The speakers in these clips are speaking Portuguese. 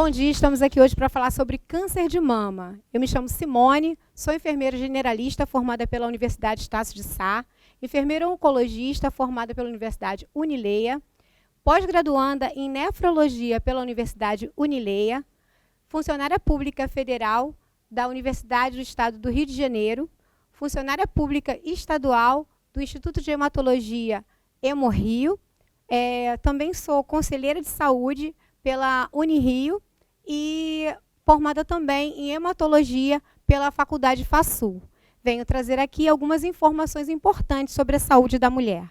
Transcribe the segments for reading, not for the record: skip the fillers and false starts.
Bom dia, estamos aqui hoje para falar sobre câncer de mama. Eu me chamo Simone, sou enfermeira generalista formada pela Universidade Estácio de Sá, enfermeira oncologista formada pela Universidade Unileia, pós-graduanda em nefrologia pela Universidade Unileia, funcionária pública federal da Universidade do Estado do Rio de Janeiro, funcionária pública estadual do Instituto de Hematologia Hemorrio, também sou conselheira de saúde pela Unirio e formada também em hematologia pela Faculdade FASUL. Venho trazer aqui algumas informações importantes sobre a saúde da mulher.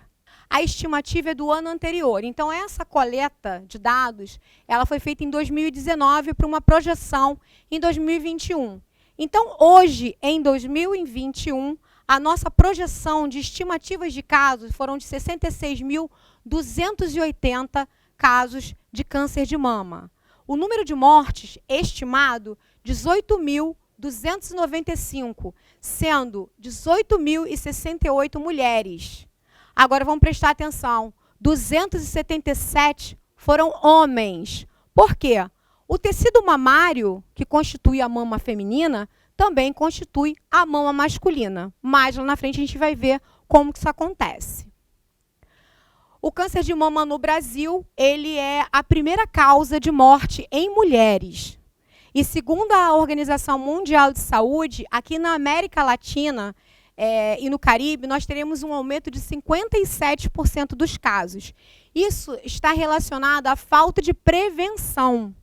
A estimativa é do ano anterior, então essa coleta de dados ela foi feita em 2019 para uma projeção em 2021. Então, hoje, em 2021, a nossa projeção de estimativas de casos foram de 66.280 casos de câncer de mama. O número de mortes estimado, 18.295, sendo 18.068 mulheres. Agora vamos prestar atenção, 277 foram homens. Por quê? O tecido mamário, que constitui a mama feminina, também constitui a mama masculina. Mas lá na frente a gente vai ver como que isso acontece. O câncer de mama no Brasil, ele é a primeira causa de morte em mulheres. E segundo a Organização Mundial de Saúde, aqui na América Latina e no Caribe, nós teremos um aumento de 57% dos casos. Isso está relacionado à falta de prevenção.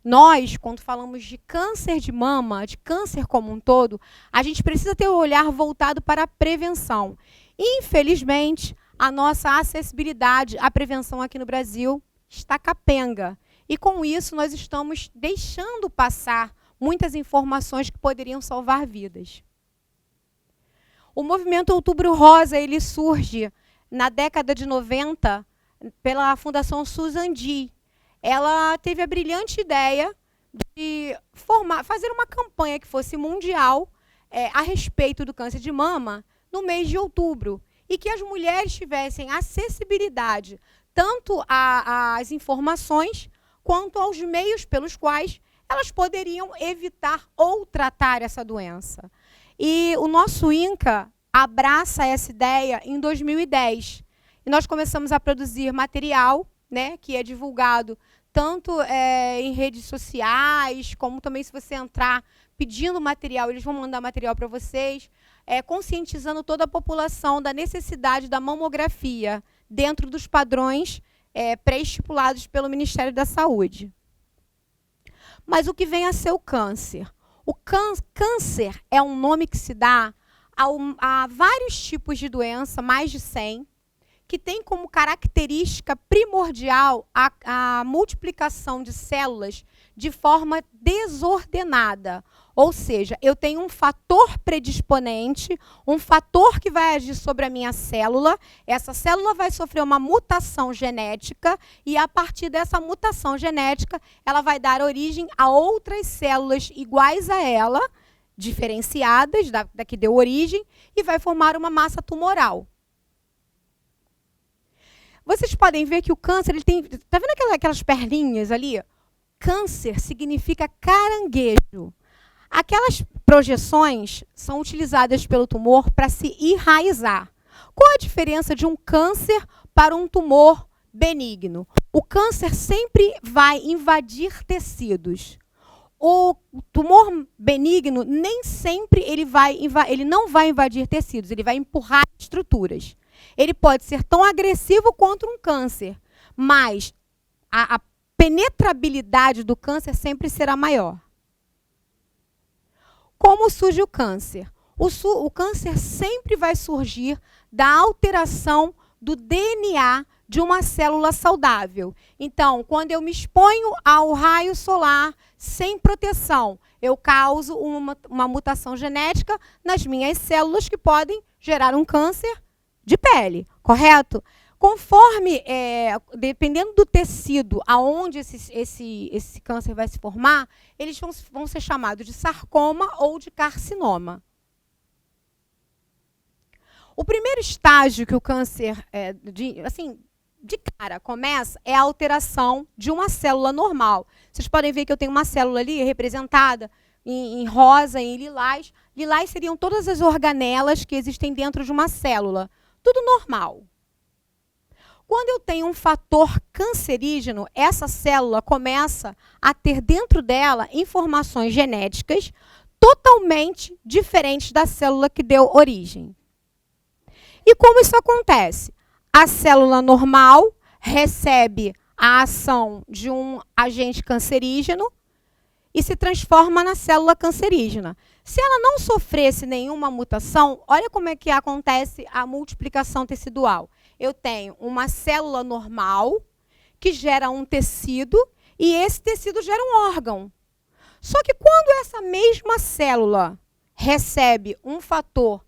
Nós, quando falamos de câncer de mama, de câncer como um todo, a gente precisa ter o olhar voltado para a prevenção. Infelizmente, a nossa acessibilidade à prevenção aqui no Brasil está capenga. E com isso nós estamos deixando passar muitas informações que poderiam salvar vidas. O movimento Outubro Rosa ele surge na década de 90 pela Fundação Susan G. Ela teve a brilhante ideia de fazer uma campanha que fosse mundial a respeito do câncer de mama no mês de outubro. E que as mulheres tivessem acessibilidade tanto às informações quanto aos meios pelos quais elas poderiam evitar ou tratar essa doença. E o nosso INCA abraça essa ideia em 2010. E nós começamos a produzir material, né, que é divulgado tanto em redes sociais, como também se você entrar pedindo material, eles vão mandar material para vocês, conscientizando toda a população da necessidade da mamografia dentro dos padrões pré-estipulados pelo Ministério da Saúde. Mas o que vem a ser o câncer? O câncer é um nome que se dá a vários tipos de doença, mais de 100, que tem como característica primordial a multiplicação de células de forma desordenada. Ou seja, eu tenho um fator predisponente, um fator que vai agir sobre a minha célula, essa célula vai sofrer uma mutação genética e a partir dessa mutação genética, ela vai dar origem a outras células iguais a ela, diferenciadas da que deu origem, e vai formar uma massa tumoral. Vocês podem ver que o câncer, ele tem... Tá vendo aquelas perninhas ali? Câncer significa caranguejo. Aquelas projeções são utilizadas pelo tumor para se enraizar. Qual a diferença de um câncer para um tumor benigno? O câncer sempre vai invadir tecidos. O tumor benigno, nem sempre ele não vai invadir tecidos, ele vai empurrar estruturas. Ele pode ser tão agressivo quanto um câncer, mas a penetrabilidade do câncer sempre será maior. Como surge o câncer? O câncer sempre vai surgir da alteração do DNA de uma célula saudável. Então, quando eu me exponho ao raio solar sem proteção, eu causo uma mutação genética nas minhas células que podem gerar um câncer de pele, correto? Conforme, dependendo do tecido aonde esse câncer vai se formar, eles vão ser chamados de sarcoma ou de carcinoma. O primeiro estágio que o câncer, assim, de cara começa é a alteração de uma célula normal. Vocês podem ver que eu tenho uma célula ali representada em rosa, em lilás. Lilás seriam todas as organelas que existem dentro de uma célula. Tudo normal. Quando eu tenho um fator cancerígeno, essa célula começa a ter dentro dela informações genéticas totalmente diferentes da célula que deu origem. E como isso acontece? A célula normal recebe a ação de um agente cancerígeno e se transforma na célula cancerígena. Se ela não sofresse nenhuma mutação, olha como é que acontece a multiplicação tecidual. Eu tenho uma célula normal que gera um tecido e esse tecido gera um órgão. Só que quando essa mesma célula recebe um fator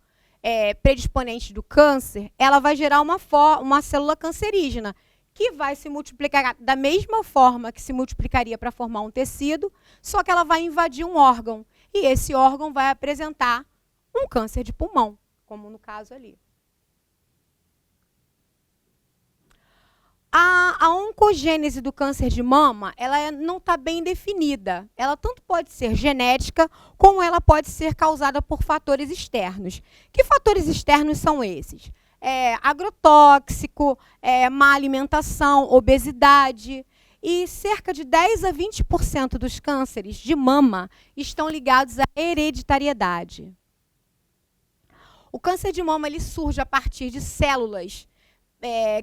predisponente do câncer, ela vai gerar uma célula cancerígena, que vai se multiplicar da mesma forma que se multiplicaria para formar um tecido, só que ela vai invadir um órgão. E esse órgão vai apresentar um câncer de pulmão, como no caso ali. A oncogênese do câncer de mama, ela não está bem definida. Ela tanto pode ser genética, como ela pode ser causada por fatores externos. Que fatores externos são esses? Agrotóxico, má alimentação, obesidade. E cerca de 10 a 20% dos cânceres de mama estão ligados à hereditariedade. O câncer de mama ele surge a partir de células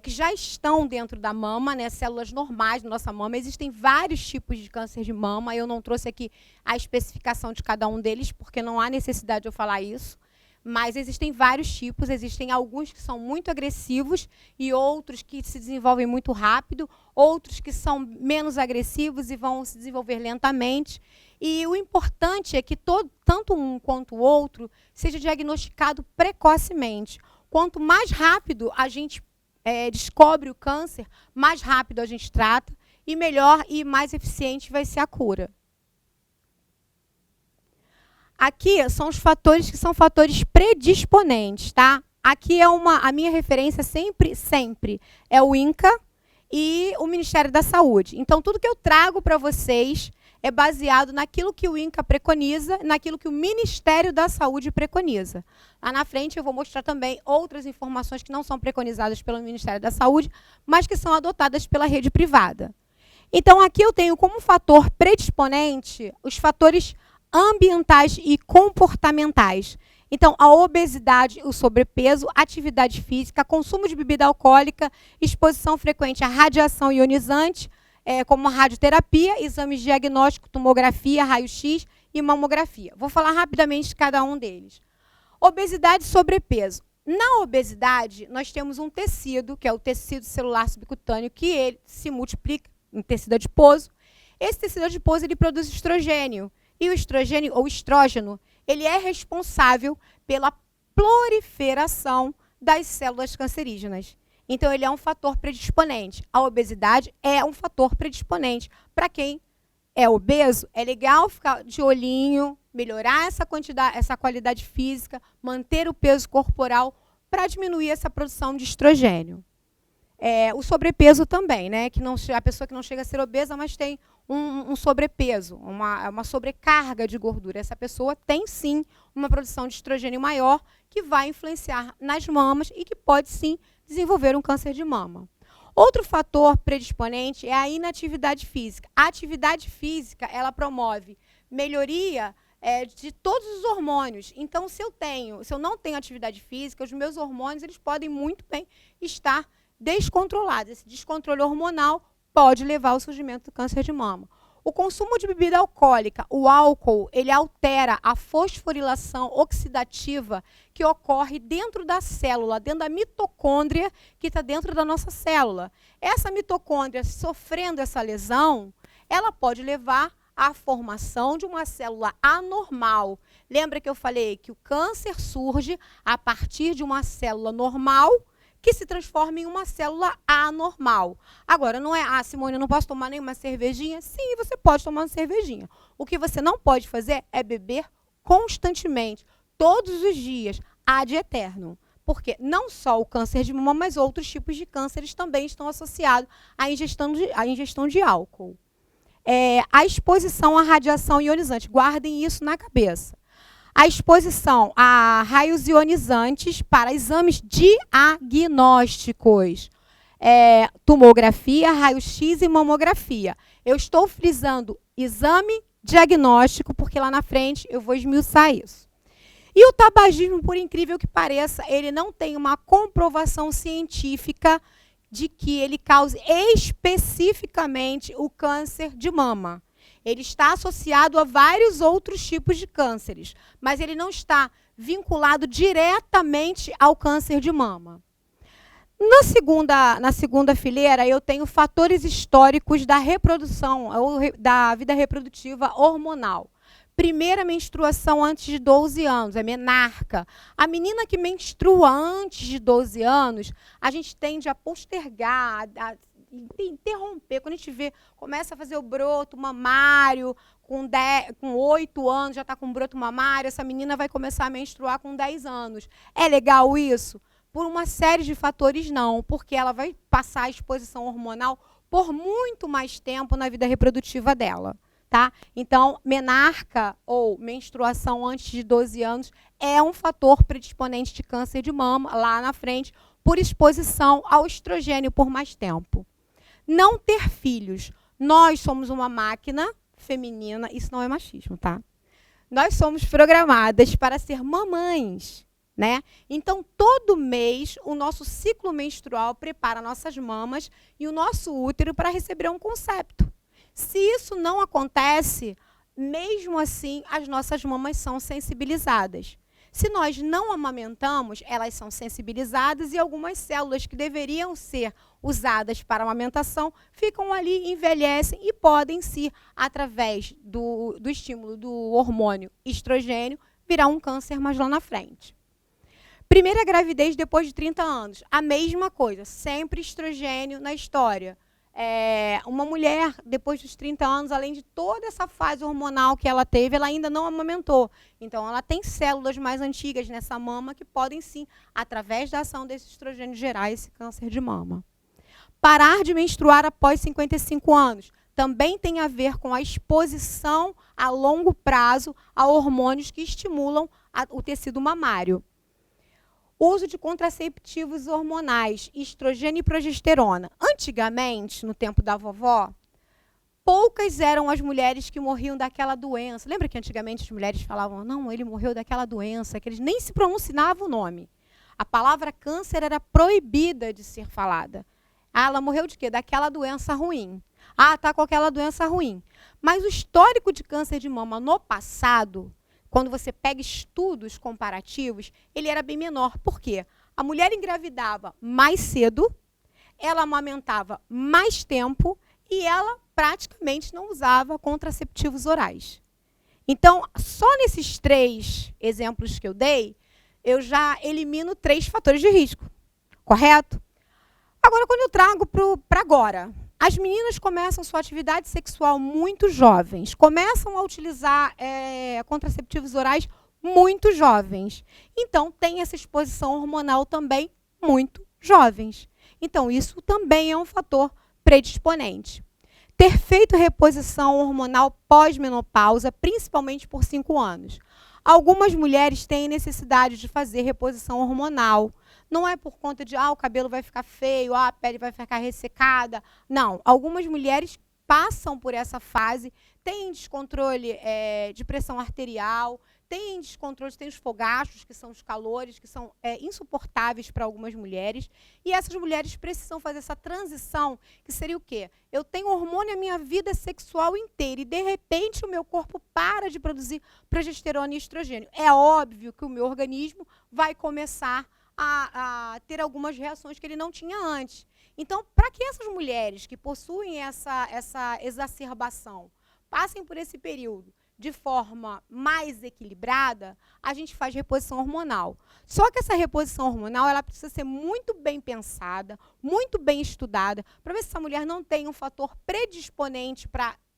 que já estão dentro da mama, né, células normais da nossa mama. Existem vários tipos de câncer de mama. Eu não trouxe aqui a especificação de cada um deles, porque não há necessidade de eu falar isso. Mas existem vários tipos, existem alguns que são muito agressivos e outros que se desenvolvem muito rápido, outros que são menos agressivos e vão se desenvolver lentamente. E o importante é que tanto um quanto o outro seja diagnosticado precocemente. Quanto mais rápido a gente descobre o câncer, mais rápido a gente trata e melhor e mais eficiente vai ser a cura. Aqui são os fatores que são fatores predisponentes, tá? Aqui a minha referência sempre é o INCA e o Ministério da Saúde. Então, tudo que eu trago para vocês é baseado naquilo que o INCA preconiza, naquilo que o Ministério da Saúde preconiza. Lá na frente eu vou mostrar também outras informações que não são preconizadas pelo Ministério da Saúde, mas que são adotadas pela rede privada. Então, aqui eu tenho como fator predisponente os fatores ambientais e comportamentais. Então, a obesidade, o sobrepeso, atividade física, consumo de bebida alcoólica, exposição frequente à radiação ionizante, como a radioterapia, exames de diagnóstico, tomografia, raio-x e mamografia. Vou falar rapidamente de cada um deles. Obesidade e sobrepeso. Na obesidade, nós temos um tecido, que é o tecido celular subcutâneo, que ele se multiplica em tecido adiposo. Esse tecido adiposo ele produz estrogênio. E o estrogênio, ou estrógeno, ele é responsável pela proliferação das células cancerígenas. Então, ele é um fator predisponente. A obesidade é um fator predisponente. Para quem é obeso, é legal ficar de olhinho, melhorar essa qualidade física, manter o peso corporal para diminuir essa produção de estrogênio. O sobrepeso também, né? A pessoa que não chega a ser obesa, mas tem um sobrepeso, uma sobrecarga de gordura. Essa pessoa tem, sim, uma produção de estrogênio maior que vai influenciar nas mamas e que pode, sim, desenvolver um câncer de mama. Outro fator predisponente é a inatividade física. A atividade física, ela promove melhoria de todos os hormônios. Então, se eu não tenho atividade física, os meus hormônios eles podem muito bem estar descontrolados. Esse descontrole hormonal pode levar ao surgimento do câncer de mama. O consumo de bebida alcoólica, o álcool, ele altera a fosforilação oxidativa que ocorre dentro da célula, dentro da mitocôndria que está dentro da nossa célula. Essa mitocôndria, sofrendo essa lesão, ela pode levar à formação de uma célula anormal. Lembra que eu falei que o câncer surge a partir de uma célula normal que se transforma em uma célula anormal. Agora, não é, Simone, eu não posso tomar nenhuma cervejinha? Sim, você pode tomar uma cervejinha. O que você não pode fazer é beber constantemente, todos os dias, ad eternum. Porque não só o câncer de mama, mas outros tipos de cânceres também estão associados à ingestão de álcool. A exposição à radiação ionizante, guardem isso na cabeça. A exposição a raios ionizantes para exames diagnósticos. Tomografia, raio-x e mamografia. Eu estou frisando exame diagnóstico, porque lá na frente eu vou esmiuçar isso. E o tabagismo, por incrível que pareça, ele não tem uma comprovação científica de que ele cause especificamente o câncer de mama. Ele está associado a vários outros tipos de cânceres, mas ele não está vinculado diretamente ao câncer de mama. Na segunda fileira, eu tenho fatores históricos da reprodução, ou da vida reprodutiva hormonal. Primeira menstruação antes de 12 anos, é menarca. A menina que menstrua antes de 12 anos, a gente tende a postergar, a interromper. Quando a gente começa a fazer o broto mamário, com 8 anos já está com broto mamário, essa menina vai começar a menstruar com 10 anos. É legal isso? Por uma série de fatores, não, porque ela vai passar a exposição hormonal por muito mais tempo na vida reprodutiva dela. Tá? Então, menarca ou menstruação antes de 12 anos é um fator predisponente de câncer de mama lá na frente por exposição ao estrogênio por mais tempo. Não ter filhos. Nós somos uma máquina feminina, isso não é machismo, tá? Nós somos programadas para ser mamães, né? Então, todo mês, o nosso ciclo menstrual prepara nossas mamas e o nosso útero para receber um concepto. Se isso não acontece, mesmo assim, as nossas mamas são sensibilizadas. Se nós não amamentamos, elas são sensibilizadas e algumas células que deveriam ser usadas para a amamentação ficam ali, envelhecem e podem, se através do estímulo do hormônio estrogênio, virar um câncer mais lá na frente. Primeira gravidez depois de 30 anos, a mesma coisa, sempre estrogênio na história. Uma mulher, depois dos 30 anos, além de toda essa fase hormonal que ela teve, ela ainda não amamentou. Então, ela tem células mais antigas nessa mama que podem, sim, através da ação desse estrogênio, gerar esse câncer de mama. Parar de menstruar após 55 anos também tem a ver com a exposição a longo prazo a hormônios que estimulam o tecido mamário. Uso de contraceptivos hormonais, estrogênio e progesterona. Antigamente, no tempo da vovó, poucas eram as mulheres que morriam daquela doença. Lembra que antigamente as mulheres falavam, não, ele morreu daquela doença, que eles nem se pronunciavam o nome. A palavra câncer era proibida de ser falada. Ah, ela morreu de quê? Daquela doença ruim. Ah, está com aquela doença ruim. Mas o histórico de câncer de mama no passado, quando você pega estudos comparativos, ele era bem menor. Por quê? A mulher engravidava mais cedo, ela amamentava mais tempo e ela praticamente não usava contraceptivos orais. Então, só nesses 3 exemplos que eu dei, eu já elimino 3 fatores de risco. Correto? Agora, quando eu trago para agora, as meninas começam sua atividade sexual muito jovens, começam a utilizar contraceptivos orais muito jovens. Então, tem essa exposição hormonal também muito jovens. Então, isso também é um fator predisponente. Ter feito reposição hormonal pós-menopausa, principalmente por 5 anos. Algumas mulheres têm necessidade de fazer reposição hormonal. Não é por conta de, o cabelo vai ficar feio, a pele vai ficar ressecada. Não, algumas mulheres passam por essa fase, têm descontrole de pressão arterial, têm descontrole, têm os fogachos, que são os calores, que são insuportáveis para algumas mulheres. E essas mulheres precisam fazer essa transição, que seria o quê? Eu tenho hormônio a minha vida sexual inteira e, de repente, o meu corpo para de produzir progesterona e estrogênio. É óbvio que o meu organismo vai começar a ter algumas reações que ele não tinha antes. Então, para que essas mulheres que possuem essa exacerbação passem por esse período de forma mais equilibrada, a gente faz reposição hormonal. Só que essa reposição hormonal ela precisa ser muito bem pensada, muito bem estudada, para ver se essa mulher não tem um fator predisponente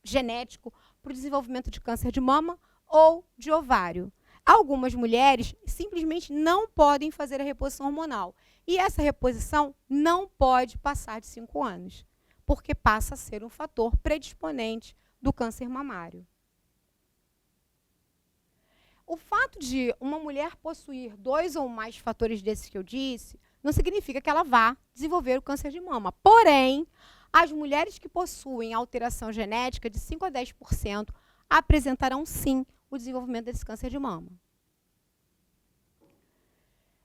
genético para o desenvolvimento de câncer de mama ou de ovário. algumas mulheres simplesmente não podem fazer a reposição hormonal. E essa reposição não pode passar de 5 anos, porque passa a ser um fator predisponente do câncer mamário. O fato de uma mulher possuir 2 ou mais fatores desses que eu disse, não significa que ela vá desenvolver o câncer de mama. Porém, as mulheres que possuem alteração genética de 5 a 10% apresentarão sim o desenvolvimento desse câncer de mama.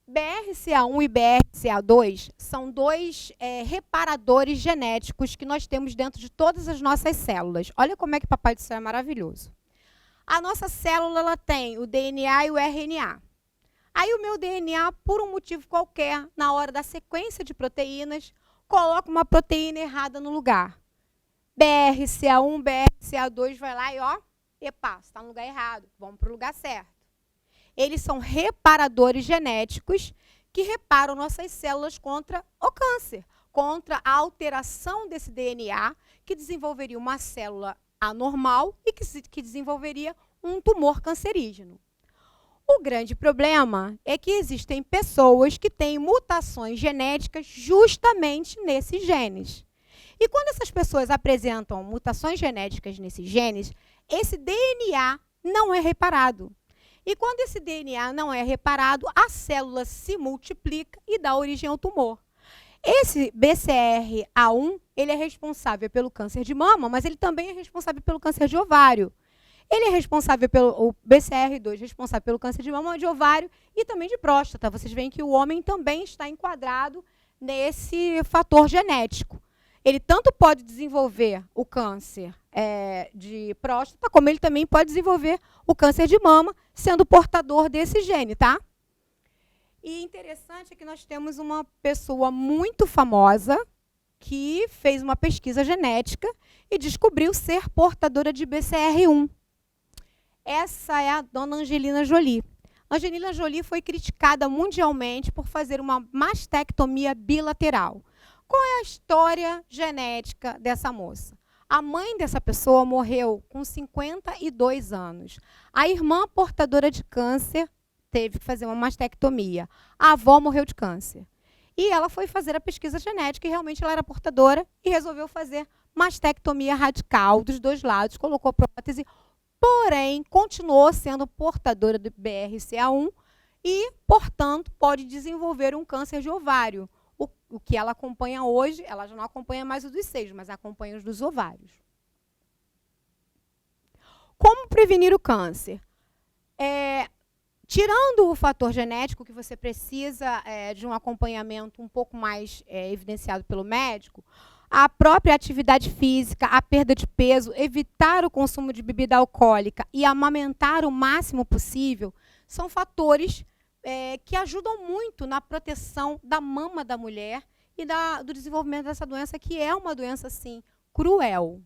BRCA1 e BRCA2 são 2 reparadores genéticos que nós temos dentro de todas as nossas células. Olha como é que Papai do Céu é maravilhoso. A nossa célula ela tem o DNA e o RNA. Aí o meu DNA, por um motivo qualquer, na hora da sequência de proteínas, coloca uma proteína errada no lugar. BRCA1, BRCA2 vai lá e ó, epa, está no lugar errado, vamos para o lugar certo. Eles são reparadores genéticos que reparam nossas células contra o câncer, contra a alteração desse DNA que desenvolveria uma célula anormal e que desenvolveria um tumor cancerígeno. O grande problema é que existem pessoas que têm mutações genéticas justamente nesses genes. E quando essas pessoas apresentam mutações genéticas nesses genes, esse DNA não é reparado. E quando esse DNA não é reparado, a célula se multiplica e dá origem ao tumor. Esse BCR-A1, ele é responsável pelo câncer de mama, mas ele também é responsável pelo câncer de ovário. Ele é responsável o BCR2, responsável pelo câncer de mama, de ovário e também de próstata. Vocês veem que o homem também está enquadrado nesse fator genético. Ele tanto pode desenvolver o câncer de próstata, como ele também pode desenvolver o câncer de mama, sendo portador desse gene, tá? E interessante é que nós temos uma pessoa muito famosa que fez uma pesquisa genética e descobriu ser portadora de BCR1. Essa é a dona Angelina Jolie. Angelina Jolie foi criticada mundialmente por fazer uma mastectomia bilateral. Qual é a história genética dessa moça? A mãe dessa pessoa morreu com 52 anos. A irmã portadora de câncer teve que fazer uma mastectomia. A avó morreu de câncer. E ela foi fazer a pesquisa genética e realmente ela era portadora e resolveu fazer mastectomia radical dos 2 lados, colocou prótese, porém continuou sendo portadora do BRCA1 e, portanto, pode desenvolver um câncer de ovário. O que ela acompanha hoje, ela já não acompanha mais os dos seios, mas acompanha os dos ovários. Como prevenir o câncer? Tirando o fator genético, que você precisa de um acompanhamento um pouco mais evidenciado pelo médico, a própria atividade física, a perda de peso, evitar o consumo de bebida alcoólica e amamentar o máximo possível, são fatores que ajudam muito na proteção da mama da mulher e do desenvolvimento dessa doença, que é uma doença, sim, cruel.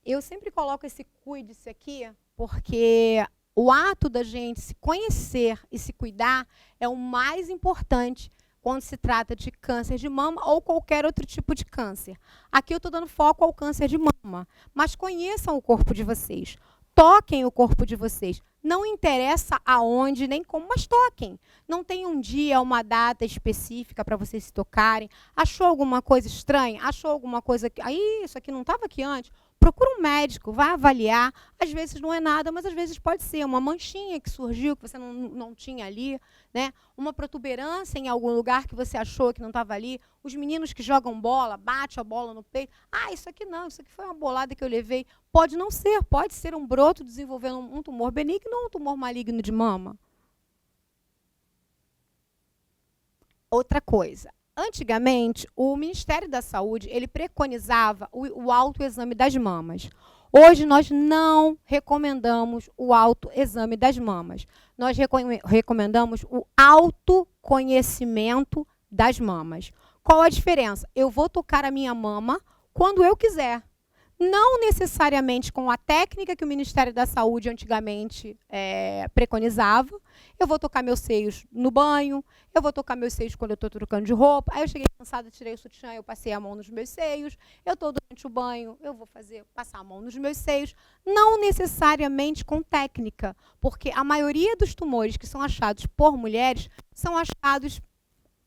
Eu sempre coloco esse cuide-se aqui, porque o ato da gente se conhecer e se cuidar é o mais importante quando se trata de câncer de mama ou qualquer outro tipo de câncer. Aqui eu estou dando foco ao câncer de mama, mas conheçam o corpo de vocês. Toquem o corpo de vocês. Não interessa aonde nem como, mas toquem. Não tem um dia, uma data específica para vocês se tocarem. Achou alguma coisa estranha? Achou alguma coisa que... isso aqui não estava aqui antes? Procura um médico, vai avaliar. Às vezes não é nada, mas às vezes pode ser uma manchinha que surgiu, que você não tinha ali, né? Uma protuberância em algum lugar que você achou que não estava ali. Os meninos que jogam bola, bate a bola no peito. Isso aqui não, isso aqui foi uma bolada que eu levei. Pode não ser, pode ser um broto desenvolvendo um tumor benigno ou um tumor maligno de mama. Outra coisa. Antigamente, o Ministério da Saúde ele preconizava o autoexame das mamas. Hoje, nós não recomendamos o autoexame das mamas. Nós recomendamos o autoconhecimento das mamas. Qual a diferença? Eu vou tocar a minha mama quando eu quiser. não necessariamente com a técnica que o Ministério da Saúde antigamente preconizava. Eu vou tocar meus seios no banho, eu vou tocar meus seios quando eu estou trocando de roupa. Aí eu cheguei cansada, tirei o sutiã, eu passei a mão nos meus seios. Eu estou durante o banho, eu vou passar a mão nos meus seios. Não necessariamente com técnica, porque a maioria dos tumores que são achados por mulheres são achados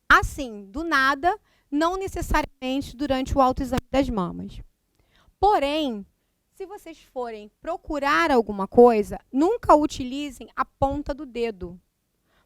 assim, do nada, não necessariamente durante o autoexame das mamas. Porém, se vocês forem procurar alguma coisa, nunca utilizem a ponta do dedo.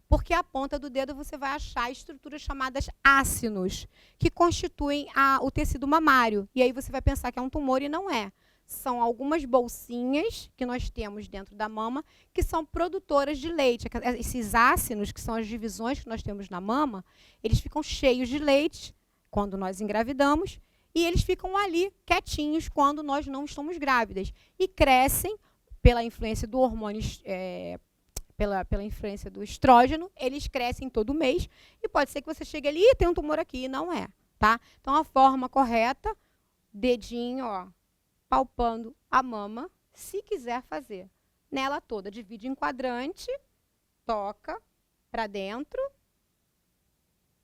Porque a ponta do dedo você vai achar estruturas chamadas ácinos, que constituem o tecido mamário. E aí você vai pensar que é um tumor e não é. São algumas bolsinhas que nós temos dentro da mama que são produtoras de leite. Esses ácinos, que são as divisões que nós temos na mama, eles ficam cheios de leite quando nós engravidamos e eles ficam ali quietinhos quando nós não estamos grávidas. E crescem pela influência do hormônio, pela influência do estrógeno, eles crescem todo mês e pode ser que você chegue ali e tem um tumor aqui, e não é. Tá? Então, a forma correta, dedinho, ó, palpando a mama, se quiser fazer nela toda. Divide em quadrante, toca para dentro,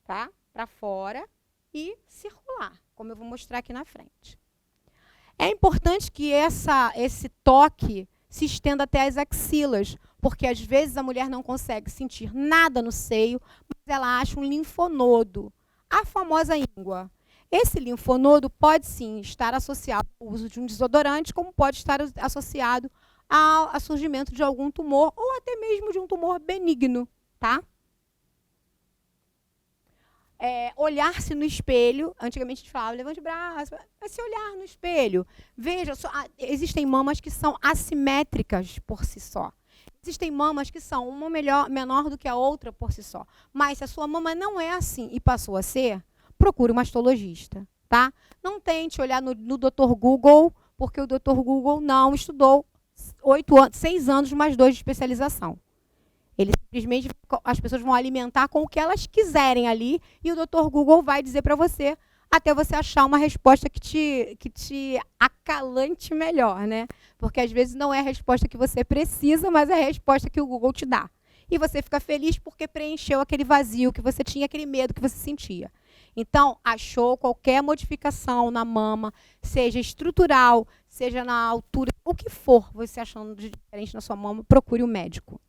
tá? Para fora e circular, como eu vou mostrar aqui na frente. É importante que esse toque se estenda até as axilas, porque às vezes a mulher não consegue sentir nada no seio, mas ela acha um linfonodo, a famosa íngua. Esse linfonodo pode sim estar associado ao uso de um desodorante, como pode estar associado ao surgimento de algum tumor ou até mesmo de um tumor benigno, tá? Olhar-se no espelho, antigamente a gente falava, levante o braço, mas se olhar no espelho, veja, existem mamas que são assimétricas por si só. Existem mamas que são uma menor do que a outra por si só. Mas se a sua mama não é assim e passou a ser, procure um mastologista, tá? Não tente olhar no Dr. Google, porque o Dr. Google não estudou 6 anos mais 2 de especialização. Ele simplesmente, as pessoas vão alimentar com o que elas quiserem ali e o Dr. Google vai dizer para você até você achar uma resposta que te acalante melhor, né? Porque às vezes não é a resposta que você precisa, mas é a resposta que o Google te dá. E você fica feliz porque preencheu aquele vazio que você tinha, aquele medo que você sentia. Então, achou qualquer modificação na mama, seja estrutural, seja na altura, o que for você achando de diferente na sua mama, procure um médico.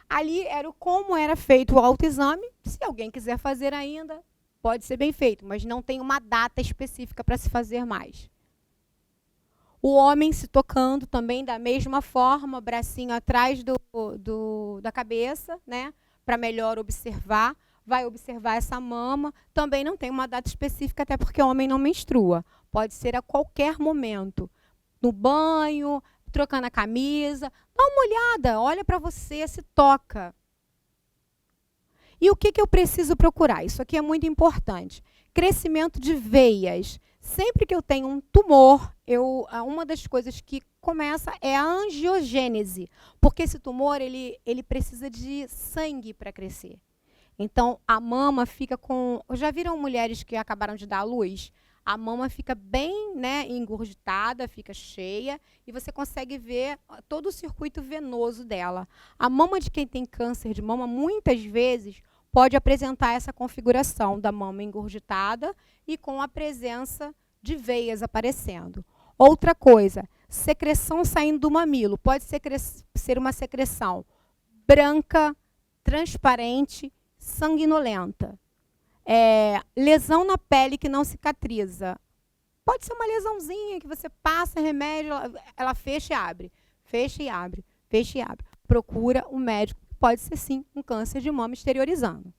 Ali era como era feito o autoexame. Se alguém quiser fazer ainda, pode ser bem feito, mas não tem uma data específica para se fazer mais. O homem se tocando também da mesma forma, bracinho atrás da cabeça, né, para melhor observar. Vai observar essa mama. Também não tem uma data específica, até porque o homem não menstrua. Pode ser a qualquer momento. No banho, trocando a camisa. Dá uma olhada, olha para você, se toca. E o que eu preciso procurar? Isso aqui é muito importante. Crescimento de veias. Sempre que eu tenho um tumor, uma das coisas que começa é a angiogênese. Porque esse tumor ele precisa de sangue para crescer. Então, a mama fica com... Já viram mulheres que acabaram de dar à luz? A mama fica bem, né, engurgitada, fica cheia, e você consegue ver todo o circuito venoso dela. A mama de quem tem câncer de mama, muitas vezes, pode apresentar essa configuração da mama engurgitada e com a presença de veias aparecendo. Outra coisa, secreção saindo do mamilo. Pode ser uma secreção branca, transparente, sanguinolenta. Lesão na pele que não cicatriza. Pode ser uma lesãozinha que você passa remédio, ela fecha e abre. Fecha e abre, fecha e abre. Procura um médico. Pode ser, sim, um câncer de mama exteriorizando.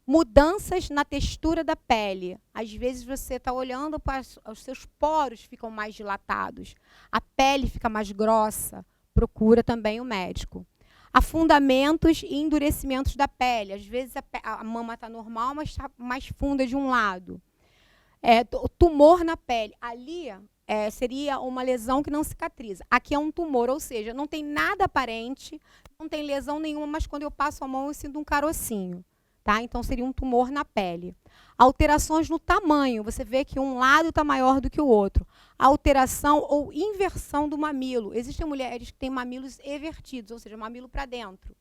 Mudanças na textura da pele. Às vezes você está olhando para os seus poros ficam mais dilatados. A pele fica mais grossa. Procura também o médico. Afundamentos e endurecimentos da pele. Às vezes a mama está normal, mas está mais funda de um lado. Tumor na pele. Ali seria uma lesão que não cicatriza. Aqui é um tumor, ou seja, não tem nada aparente, não tem lesão nenhuma, mas quando eu passo a mão eu sinto um carocinho. tá? Então, seria um tumor na pele. Alterações no tamanho, você vê que um lado está maior do que o outro. Alteração ou inversão do mamilo. Existem mulheres que têm mamilos evertidos, ou seja, mamilo para dentro.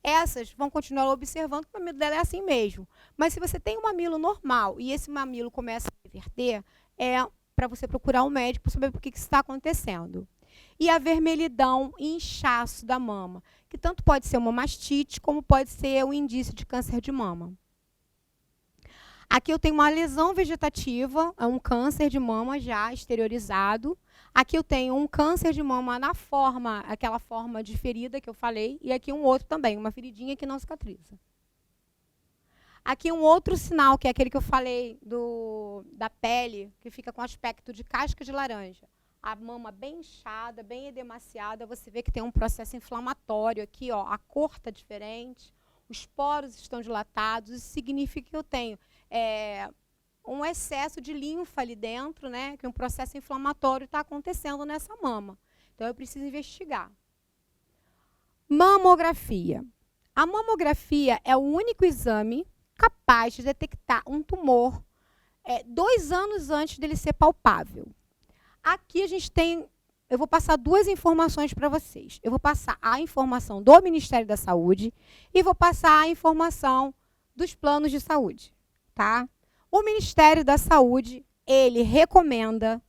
Essas vão continuar observando que o mamilo dela é assim mesmo. Mas se você tem um mamilo normal e esse mamilo começa a inverter, é para você procurar um médico para saber por que isso está acontecendo. E a vermelhidão e inchaço da mama, que tanto pode ser uma mastite, como pode ser um indício de câncer de mama. Aqui eu tenho uma lesão vegetativa, é um câncer de mama já exteriorizado. Aqui eu tenho um câncer de mama na forma, aquela forma de ferida que eu falei, e aqui um outro também, uma feridinha que não cicatriza. Aqui um outro sinal, que é aquele que eu falei da pele, que fica com aspecto de casca de laranja. A mama bem inchada, bem edemaciada, você vê que tem um processo inflamatório aqui, ó, a cor está diferente, os poros estão dilatados, isso significa que eu tenho um excesso de linfa ali dentro, né, que um processo inflamatório está acontecendo nessa mama. Então, eu preciso investigar. Mamografia. A mamografia é o único exame capaz de detectar um tumor 2 anos antes dele ser palpável. Aqui a gente tem, eu vou passar 2 informações para vocês. Eu vou passar a informação do Ministério da Saúde e vou passar a informação dos planos de saúde. Tá? O Ministério da Saúde, ele recomenda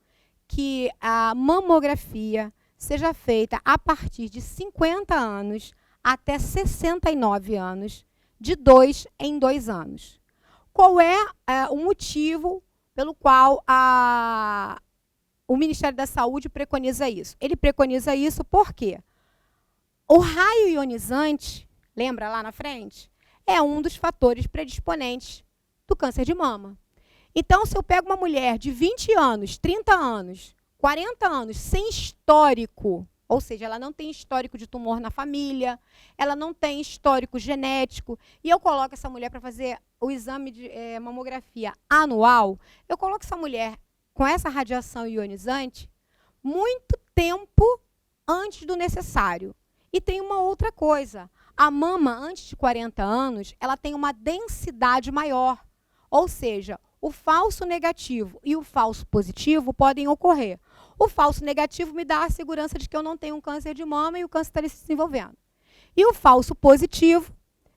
que a mamografia seja feita a partir de 50 anos até 69 anos, de 2 em 2 anos. Qual é o motivo pelo qual o Ministério da Saúde preconiza isso? Ele preconiza isso porque o raio ionizante, lembra lá na frente, é um dos fatores predisponentes do câncer de mama. Então, se eu pego uma mulher de 20 anos, 30 anos, 40 anos, sem histórico, ou seja, ela não tem histórico de tumor na família, ela não tem histórico genético, e eu coloco essa mulher para fazer o exame de mamografia anual, eu coloco essa mulher com essa radiação ionizante muito tempo antes do necessário. E tem uma outra coisa, a mama, antes de 40 anos, ela tem uma densidade maior. Ou seja, o falso negativo e o falso positivo podem ocorrer. O falso negativo me dá a segurança de que eu não tenho um câncer de mama e o câncer está se desenvolvendo. E o falso positivo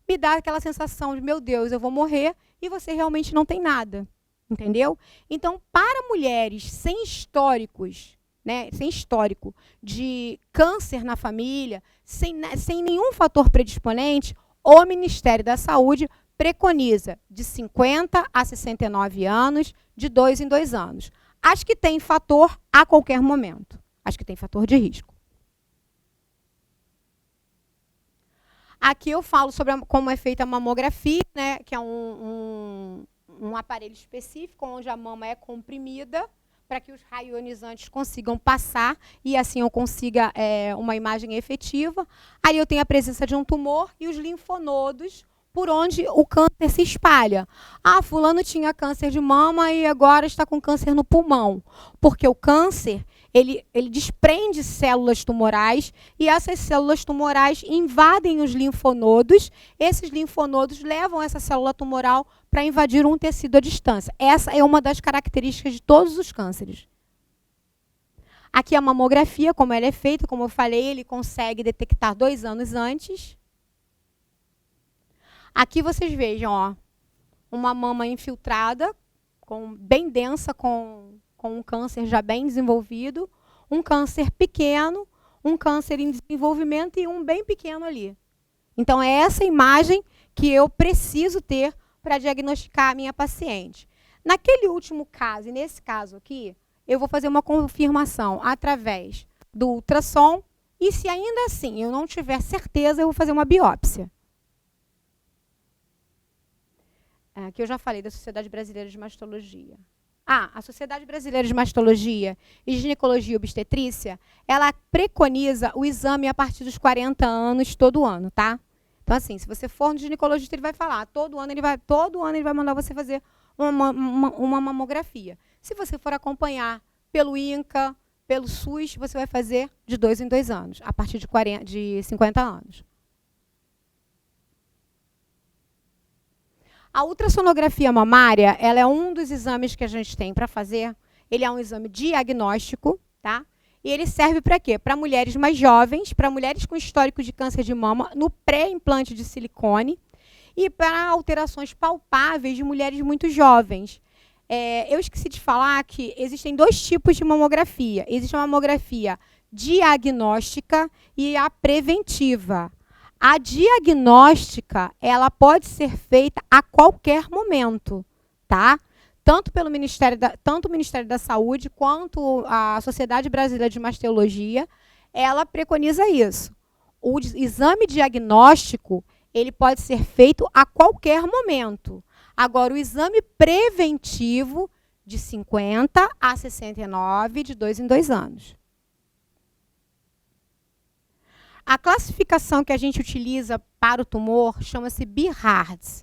me dá aquela sensação de, meu Deus, eu vou morrer e você realmente não tem nada. Entendeu? Então, para mulheres sem históricos, né, sem histórico de câncer na família, sem nenhum fator predisponente, o Ministério da Saúde preconiza de 50 a 69 anos, de 2 em 2 anos. As que têm fator a qualquer momento. As que têm fator de risco. Aqui eu falo sobre como é feita a mamografia, né, que é um aparelho específico, onde a mama é comprimida, para que os raios ionizantes consigam passar, e assim eu consiga uma imagem efetiva. Aí eu tenho a presença de um tumor e os linfonodos, por onde o câncer se espalha. Ah, fulano tinha câncer de mama e agora está com câncer no pulmão. Porque o câncer, ele desprende células tumorais e essas células tumorais invadem os linfonodos. Esses linfonodos levam essa célula tumoral para invadir um tecido à distância. Essa é uma das características de todos os cânceres. Aqui a mamografia, como ela é feita, como eu falei, ele consegue detectar 2 anos antes. Aqui vocês vejam, ó, uma mama infiltrada, bem densa, com um câncer já bem desenvolvido, um câncer pequeno, um câncer em desenvolvimento e um bem pequeno ali. Então, é essa imagem que eu preciso ter para diagnosticar a minha paciente. Naquele último caso, e nesse caso aqui, eu vou fazer uma confirmação através do ultrassom, e se ainda assim eu não tiver certeza, eu vou fazer uma biópsia. Que eu já falei da Sociedade Brasileira de Mastologia. A Sociedade Brasileira de Mastologia e Ginecologia e Obstetrícia, ela preconiza o exame a partir dos 40 anos, todo ano, tá? Então, assim, se você for no ginecologista, ele vai falar, todo ano ele vai mandar você fazer uma mamografia. Se você for acompanhar pelo INCA, pelo SUS, você vai fazer de 2 em 2 anos, a partir de 50 anos. A ultrassonografia mamária, ela é um dos exames que a gente tem para fazer. Ele é um exame diagnóstico, tá? E ele serve para quê? Para mulheres mais jovens, para mulheres com histórico de câncer de mama no pré-implante de silicone e para alterações palpáveis de mulheres muito jovens. Eu esqueci de falar que existem 2 tipos de mamografia. Existe a mamografia diagnóstica e a preventiva. A diagnóstica, ela pode ser feita a qualquer momento, tá? Tanto o Ministério da Saúde quanto a Sociedade Brasileira de Mastologia, ela preconiza isso. O exame diagnóstico, ele pode ser feito a qualquer momento. Agora, o exame preventivo, de 50 a 69, de 2 em 2 anos. A classificação que a gente utiliza para o tumor chama-se BIHARDS.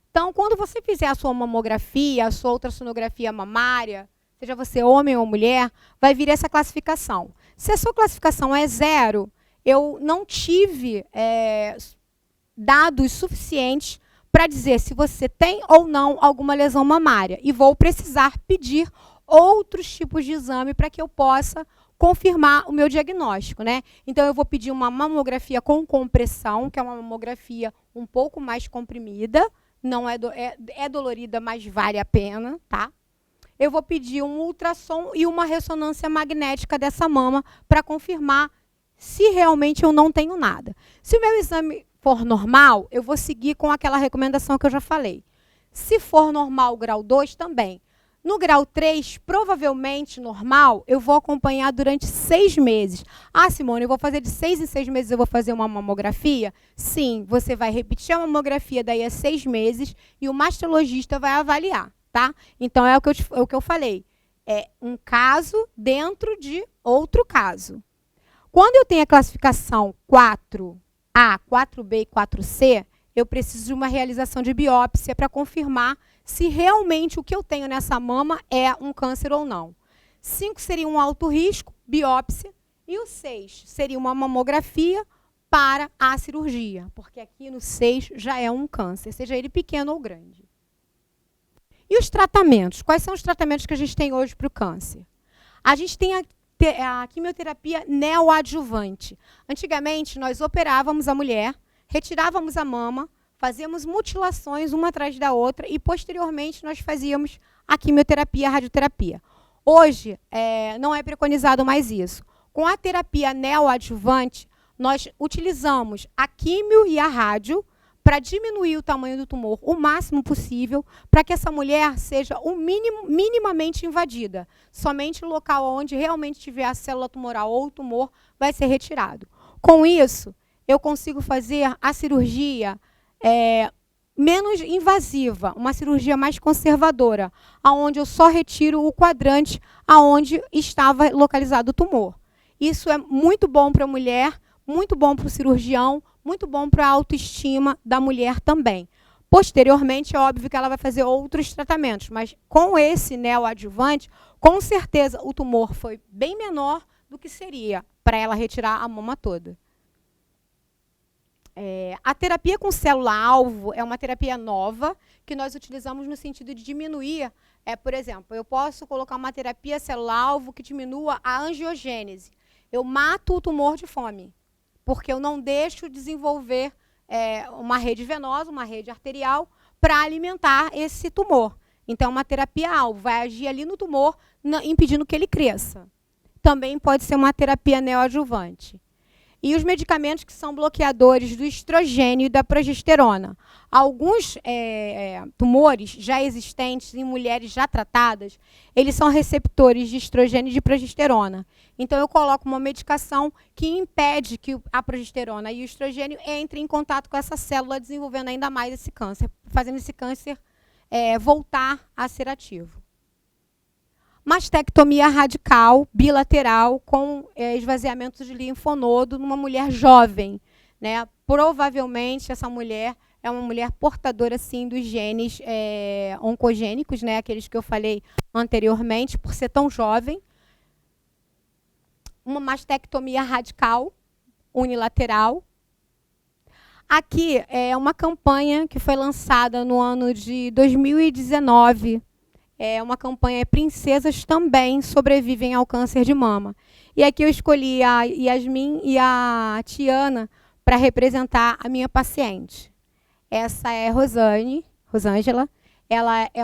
Então, quando você fizer a sua mamografia, a sua ultrassonografia mamária, seja você homem ou mulher, vai vir essa classificação. Se a sua classificação é 0, eu não tive dados suficientes para dizer se você tem ou não alguma lesão mamária. E vou precisar pedir outros tipos de exame para que eu possa confirmar o meu diagnóstico, né? Então, eu vou pedir uma mamografia com compressão, que é uma mamografia um pouco mais comprimida, não é dolorida, mas vale a pena, tá? Eu vou pedir um ultrassom e uma ressonância magnética dessa mama para confirmar se realmente eu não tenho nada. Se o meu exame for normal, eu vou seguir com aquela recomendação que eu já falei. Se for normal grau 2, também. No grau 3, provavelmente normal, eu vou acompanhar durante 6 meses. Ah, Simone, eu vou fazer de 6 em 6 meses, eu vou fazer uma mamografia? Sim, você vai repetir a mamografia daí a 6 meses e o mastologista vai avaliar, tá? Então, é o que eu falei. É um caso dentro de outro caso. Quando eu tenho a classificação 4A, 4B e 4C, eu preciso de uma realização de biópsia para confirmar se realmente o que eu tenho nessa mama é um câncer ou não. 5 seria um alto risco, biópsia, e o 6 seria uma mamografia para a cirurgia, porque aqui no 6 já é um câncer, seja ele pequeno ou grande. E os tratamentos? Quais são os tratamentos que a gente tem hoje para o câncer? A gente tem a quimioterapia neoadjuvante. Antigamente, nós operávamos a mulher, retirávamos a mama, fazíamos mutilações uma atrás da outra e, posteriormente, nós fazíamos a quimioterapia, a radioterapia. Hoje, não é preconizado mais isso. Com a terapia neoadjuvante, nós utilizamos a quimio e a rádio para diminuir o tamanho do tumor o máximo possível, para que essa mulher seja minimamente invadida. Somente o local onde realmente tiver a célula tumoral ou o tumor vai ser retirado. Com isso, eu consigo fazer a cirurgia menos invasiva, uma cirurgia mais conservadora, aonde eu só retiro o quadrante aonde estava localizado o tumor. Isso é muito bom para a mulher, muito bom para o cirurgião, muito bom para a autoestima da mulher também. Posteriormente, é óbvio que ela vai fazer outros tratamentos, mas com esse neoadjuvante, com certeza o tumor foi bem menor do que seria para ela retirar a mama toda. A terapia com célula-alvo é uma terapia nova que nós utilizamos no sentido de diminuir, por exemplo, eu posso colocar uma terapia célula-alvo que diminua a angiogênese. Eu mato o tumor de fome, porque eu não deixo desenvolver uma rede venosa, uma rede arterial, para alimentar esse tumor. Então, uma terapia-alvo vai agir ali no tumor, impedindo que ele cresça. Também pode ser uma terapia neoadjuvante. E os medicamentos que são bloqueadores do estrogênio e da progesterona. Alguns tumores já existentes em mulheres já tratadas, eles são receptores de estrogênio e de progesterona. Então, eu coloco uma medicação que impede que a progesterona e o estrogênio entrem em contato com essa célula, desenvolvendo ainda mais esse câncer, fazendo esse câncer voltar a ser ativo. Mastectomia radical, bilateral, com esvaziamento de linfonodo numa mulher jovem, né? Provavelmente, essa mulher é uma mulher portadora, sim, dos genes oncogênicos, né? Aqueles que eu falei anteriormente, por ser tão jovem. Uma mastectomia radical, unilateral. Aqui é uma campanha que foi lançada no ano de 2019. É uma campanha Princesas Também Sobrevivem ao Câncer de Mama. E aqui eu escolhi a Yasmin e a Tiana para representar a minha paciente. Essa é Rosângela. Ela é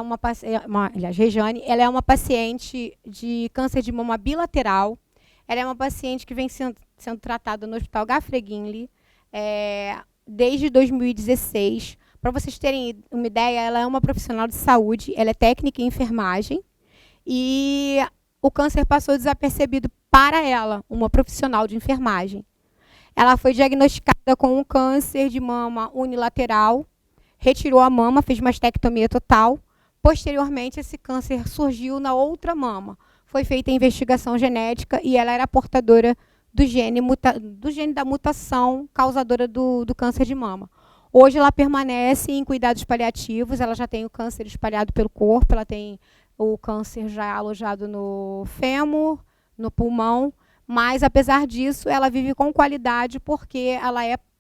aliás, Rejane, ela é uma paciente de câncer de mama bilateral. Ela é uma paciente que vem sendo tratada no Hospital Gafreguinli desde 2016. Para vocês terem uma ideia, ela é uma profissional de saúde, ela é técnica em enfermagem e o câncer passou desapercebido para ela, uma profissional de enfermagem. Ela foi diagnosticada com um câncer de mama unilateral, retirou a mama, fez mastectomia total. Posteriormente, esse câncer surgiu na outra mama. Foi feita a investigação genética e ela era portadora do gene da mutação causadora do câncer de mama. Hoje ela permanece em cuidados paliativos, ela já tem o câncer espalhado pelo corpo, ela tem o câncer já alojado no fêmur, no pulmão, mas apesar disso ela vive com qualidade porque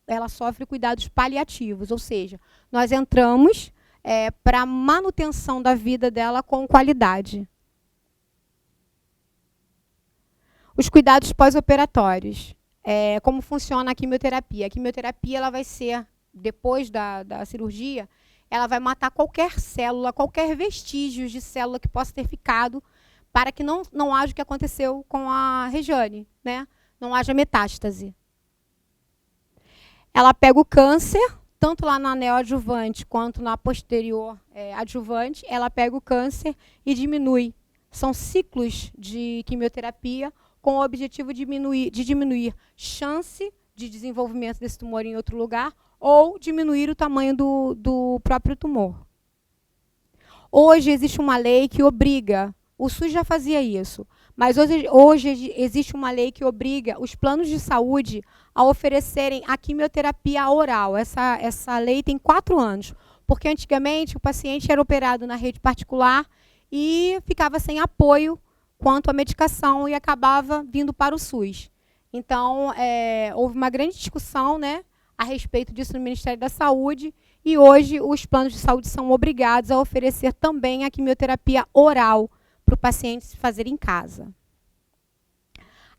ela sofre cuidados paliativos, ou seja, nós entramos para a manutenção da vida dela com qualidade. Os cuidados pós-operatórios. Como funciona a quimioterapia? A quimioterapia ela vai ser, depois da cirurgia, ela vai matar qualquer célula, qualquer vestígio de célula que possa ter ficado, para que não haja o que aconteceu com a Rejane, né? Não haja metástase. Ela pega o câncer, tanto lá na neoadjuvante quanto na posterior adjuvante, ela pega o câncer e diminui. São ciclos de quimioterapia com o objetivo de diminuir chance de desenvolvimento desse tumor em outro lugar ou diminuir o tamanho do próprio tumor. Hoje existe uma lei que obriga, o SUS já fazia isso, mas hoje existe uma lei que obriga os planos de saúde a oferecerem a quimioterapia oral. Essa lei tem 4 anos, porque antigamente o paciente era operado na rede particular e ficava sem apoio quanto à medicação e acabava vindo para o SUS. Então, houve uma grande discussão, né, a respeito disso no Ministério da Saúde e hoje os planos de saúde são obrigados a oferecer também a quimioterapia oral para o paciente se fazer em casa.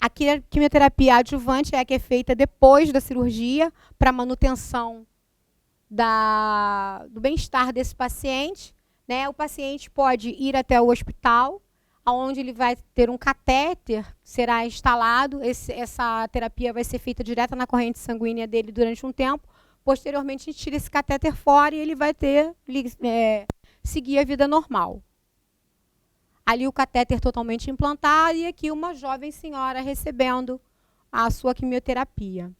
A quimioterapia adjuvante é a que é feita depois da cirurgia para manutenção do bem-estar desse paciente, né? O paciente pode ir até o hospital, onde ele vai ter um catéter, será instalado, essa terapia vai ser feita direto na corrente sanguínea dele durante um tempo, posteriormente a gente tira esse catéter fora e ele vai seguir a vida normal. Ali o catéter totalmente implantado e aqui uma jovem senhora recebendo a sua quimioterapia.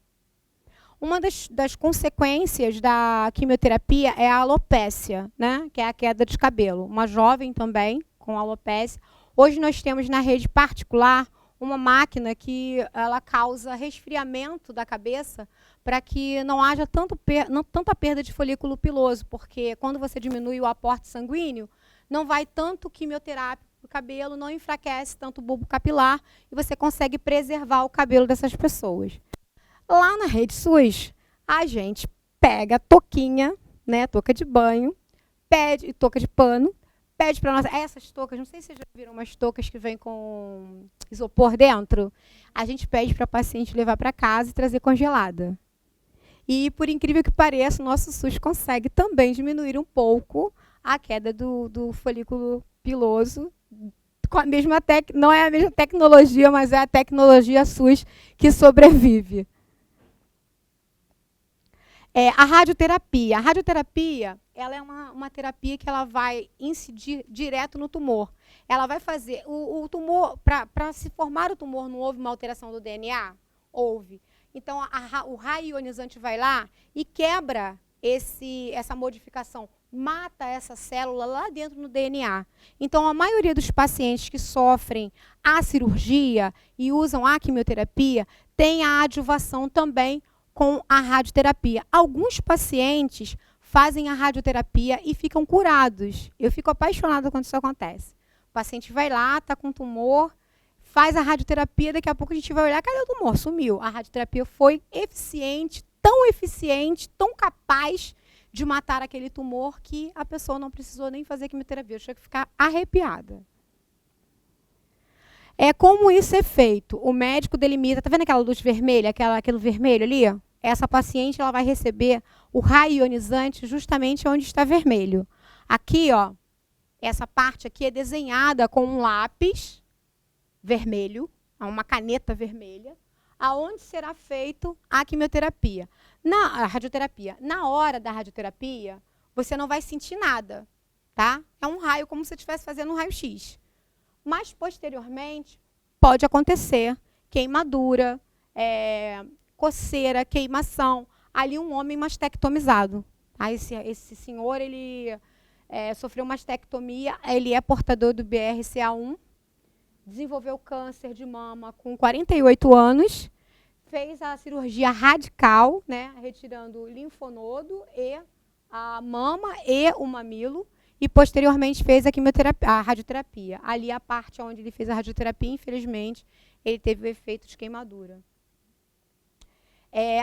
Uma das consequências da quimioterapia é a alopécia, né? Que é a queda de cabelo. Uma jovem também com alopécia. Hoje nós temos na rede particular uma máquina que ela causa resfriamento da cabeça para que não haja tanta perda de folículo piloso, porque quando você diminui o aporte sanguíneo, não vai tanto quimioterápico para o cabelo, não enfraquece tanto o bulbo capilar e você consegue preservar o cabelo dessas pessoas. Lá na rede SUS, a gente pega a touquinha, né, touca de banho, touca de pano, pede para nós, essas toucas, não sei se vocês já viram umas toucas que vêm com isopor dentro, a gente pede para a paciente levar para casa e trazer congelada. E, por incrível que pareça, o nosso SUS consegue também diminuir um pouco a queda do folículo piloso, com a mesma não é a mesma tecnologia, mas é a tecnologia SUS que sobrevive. A radioterapia. A radioterapia ela é uma terapia que ela vai incidir direto no tumor. Ela vai fazer o tumor, para se formar o tumor, não houve uma alteração do DNA? Houve. Então, o raio ionizante vai lá e quebra essa modificação, mata essa célula lá dentro no DNA. Então, a maioria dos pacientes que sofrem a cirurgia e usam a quimioterapia tem a adjuvação também com a radioterapia. Alguns pacientes fazem a radioterapia e ficam curados. Eu fico apaixonada quando isso acontece. O paciente vai lá, está com tumor, faz a radioterapia, daqui a pouco a gente vai olhar, cadê o tumor? Sumiu. A radioterapia foi eficiente tão eficiente, tão capaz de matar aquele tumor que a pessoa não precisou nem fazer quimioterapia. Eu chego a ficar arrepiada. Como isso é feito? O médico delimita, tá vendo aquela luz vermelha, aquele vermelho ali? Essa paciente ela vai receber o raio ionizante justamente onde está vermelho. Aqui, ó, essa parte aqui é desenhada com um lápis vermelho, uma caneta vermelha, aonde será feito a quimioterapia. A radioterapia. Na hora da radioterapia, você não vai sentir nada, tá? É um raio como se você estivesse fazendo um raio-x. Mas, posteriormente, pode acontecer queimadura, coceira, queimação. Ali um homem mastectomizado. Tá? Esse senhor, ele sofreu mastectomia, ele é portador do BRCA1, desenvolveu câncer de mama com 48 anos, fez a cirurgia radical, né, retirando o linfonodo e a mama e o mamilo, e posteriormente fez a radioterapia. Ali a parte onde ele fez a radioterapia, infelizmente, ele teve o efeito de queimadura.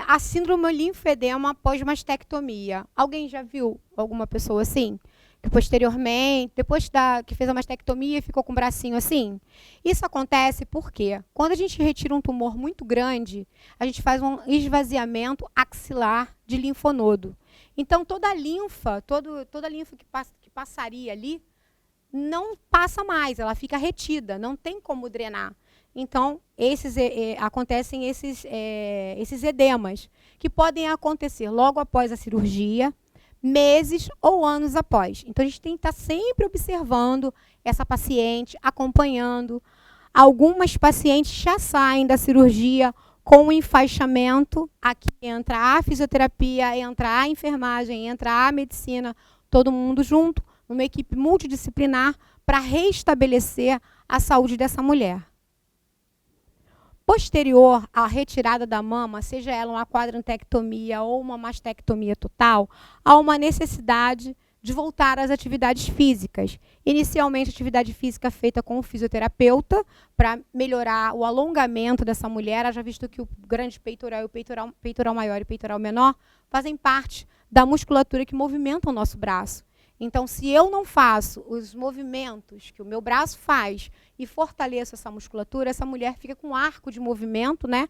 A síndrome linfedema pós-mastectomia. Alguém já viu alguma pessoa assim? Que posteriormente, depois que fez a mastectomia, ficou com o bracinho assim? Isso acontece porque, quando a gente retira um tumor muito grande, a gente faz um esvaziamento axilar de linfonodo. Então, toda a linfa que passaria ali, não passa mais, ela fica retida, não tem como drenar. Então, acontecem esses edemas, que podem acontecer logo após a cirurgia, meses ou anos após. Então, a gente tem que estar sempre observando essa paciente, acompanhando. Algumas pacientes já saem da cirurgia com o enfaixamento. Aqui entra a fisioterapia, entra a enfermagem, entra a medicina, todo mundo junto, numa equipe multidisciplinar, para restabelecer a saúde dessa mulher. Posterior à retirada da mama, seja ela uma quadrantectomia ou uma mastectomia total, há uma necessidade de voltar às atividades físicas. Inicialmente, atividade física feita com o fisioterapeuta, para melhorar o alongamento dessa mulher. Já visto que o grande peitoral e o peitoral maior e o peitoral menor fazem parte da musculatura que movimenta o nosso braço. Então, se eu não faço os movimentos que o meu braço faz e fortaleço essa musculatura, essa mulher fica com um arco de movimento, né,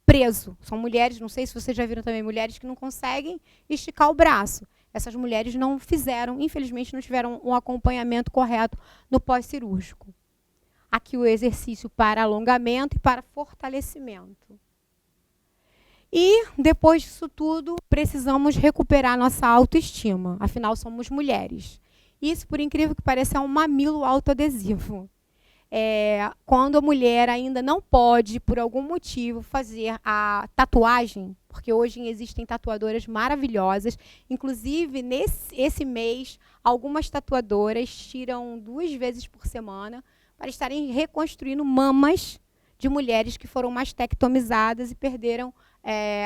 preso. São mulheres, não sei se vocês já viram também, mulheres que não conseguem esticar o braço. Essas mulheres não fizeram, infelizmente, não tiveram um acompanhamento correto no pós-cirúrgico. Aqui o exercício para alongamento e para fortalecimento. E, depois disso tudo, precisamos recuperar nossa autoestima. Afinal, somos mulheres. Isso, por incrível que pareça, é um mamilo autoadesivo. Quando a mulher ainda não pode, por algum motivo, fazer a tatuagem, porque hoje existem tatuadoras maravilhosas. Inclusive, esse mês, algumas tatuadoras tiram 2 vezes por semana para estarem reconstruindo mamas de mulheres que foram mastectomizadas e perderam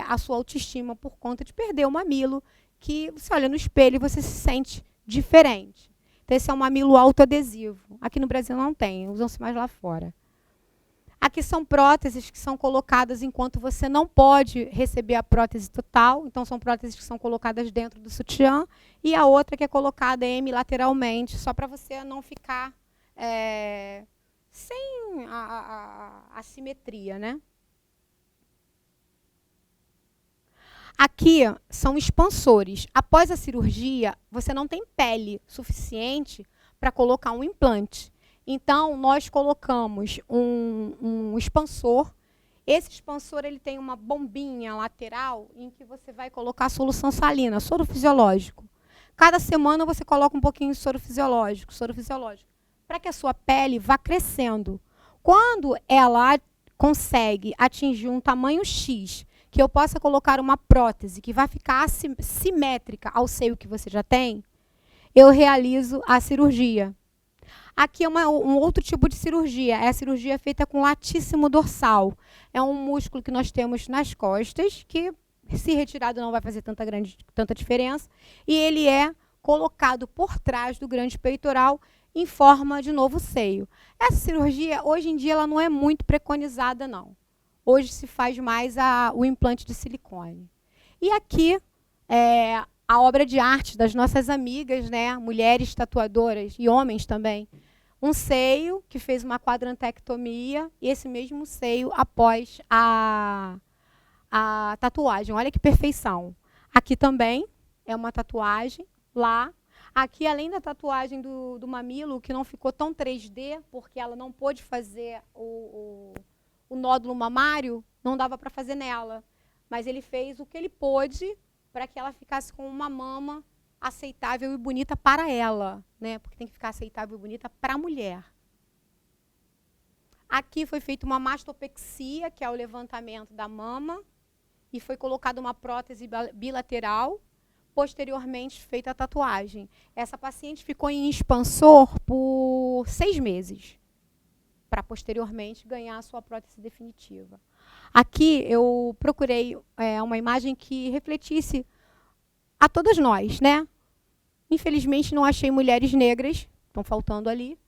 a sua autoestima por conta de perder o mamilo, que você olha no espelho e você se sente diferente. Então, esse é um mamilo autoadesivo. Aqui no Brasil não tem, usam-se mais lá fora. Aqui são próteses que são colocadas enquanto você não pode receber a prótese total. Então, são próteses que são colocadas dentro do sutiã. E a outra que é colocada hemilateralmente, só para você não ficar sem a simetria, né? Aqui são expansores. Após a cirurgia, você não tem pele suficiente para colocar um implante. Então, nós colocamos um expansor. Esse expansor ele tem uma bombinha lateral em que você vai colocar solução salina, soro fisiológico. Cada semana você coloca um pouquinho de soro fisiológico, para que a sua pele vá crescendo. Quando ela consegue atingir um tamanho X, que eu possa colocar uma prótese que vai ficar simétrica ao seio que você já tem, eu realizo a cirurgia. Aqui é um outro tipo de cirurgia, é a cirurgia feita com latíssimo dorsal. É um músculo que nós temos nas costas, que se retirado não vai fazer tanta diferença, e ele é colocado por trás do grande peitoral em forma de novo seio. Essa cirurgia, hoje em dia, ela não é muito preconizada, não. Hoje se faz mais o implante de silicone. E aqui é a obra de arte das nossas amigas, né, mulheres tatuadoras e homens também. Um seio que fez uma quadrantectomia e esse mesmo seio após a tatuagem. Olha que perfeição. Aqui também é uma tatuagem, lá. Aqui, além da tatuagem do mamilo, que não ficou tão 3D, porque ela não pôde fazer o nódulo mamário, não dava para fazer nela. Mas ele fez o que ele pôde para que ela ficasse com uma mama aceitável e bonita para ela, né? Porque tem que ficar aceitável e bonita para a mulher. Aqui foi feita uma mastopexia, que é o levantamento da mama, e foi colocada uma prótese bilateral, posteriormente feita a tatuagem. Essa paciente ficou em expansor por 6 meses, para posteriormente ganhar a sua prótese definitiva. Aqui eu procurei uma imagem que refletisse a todas nós, né? Infelizmente não achei mulheres negras, estão faltando ali,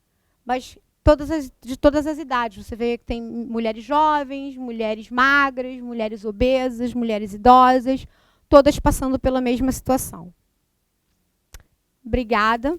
mas de todas as idades. Você vê que tem mulheres jovens, mulheres magras, mulheres obesas, mulheres idosas, todas passando pela mesma situação. Obrigada.